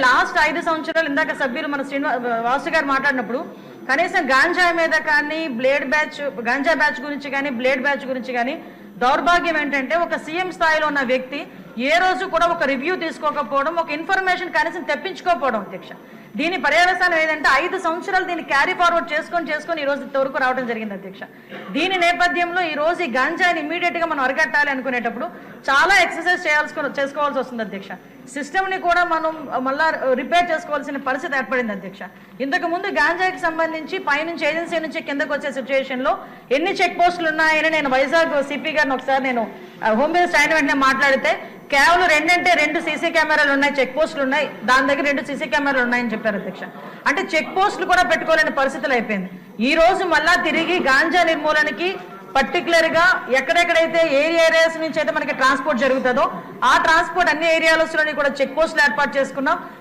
Last 5 సంవత్సరాలు ఇందాక సభ్యులు మన వాసు గారు మాట్లాడినప్పుడు కనీసం గాంజా మీద కానీ గాంజా బ్యాచ్ గురించి కానీ బ్లేడ్ బ్యాచ్ గురించి కానీ దౌర్భాగ్యం ఏంటంటే ఒక సీఎం స్థాయిలో ఉన్న వ్యక్తి ఏ రోజు కూడా ఒక రివ్యూ తీసుకోకపోవడం, ఒక ఇన్ఫర్మేషన్ కనీసం తెప్పించుకోకపోవడం అధ్యక్ష. దీని పర్యవసానం ఏదంటే 5 సంవత్సరాలు దీన్ని క్యారీ ఫార్వర్డ్ చేసుకొని ఈ రోజు ఇంతవరకు రావడం జరిగింది అధ్యక్ష. దీని నేపథ్యంలో ఈ రోజు ఈ గాంజాని ఇమీడియట్ గా మనం అరికట్టాలి అనుకునేటప్పుడు చాలా ఎక్సర్సైజ్ చేసుకోవాల్సి వస్తుంది అధ్యక్ష. సిస్టమ్ ని కూడా మనం మళ్ళా రిపేర్ చేసుకోవాల్సిన పరిస్థితి ఏర్పడింది అధ్యక్ష. ఇంతకు ముందు గాంజాకి సంబంధించి పైనుంచి ఏజెన్సీ నుంచి కిందకు వచ్చే సిచ్యువేషన్ లో ఎన్ని చెక్ పోస్టులు ఉన్నాయని నేను వైజాగ్ సిపి గారిని ఒకసారి నేను హోమ్ మినిస్టర్ అయిన వెంటనే మాట్లాడితే కేవలం 2 సీసీ కెమెరాలు ఉన్నాయి, చెక్ పోస్టులు ఉన్నాయి, దాని దగ్గర 2 సీసీ కెమెరాలు ఉన్నాయని చెప్పారు అధ్యక్ష. అంటే చెక్ పోస్టులు కూడా పెట్టుకోలేని పరిస్థితులు అయిపోయింది. ఈ రోజు మళ్ళా తిరిగి గాంజా నిర్మూలనకి పర్టికులర్ గా ఎక్కడెక్కడైతే ఏరియాస్ నుంచి అయితే మనకి ట్రాన్స్పోర్ట్ జరుగుతుందో ఆ ట్రాన్స్పోర్ట్ అన్ని ఏరియాలలోని కూడా చెక్ పోస్టులు ఏర్పాటు చేసుకున్నాం.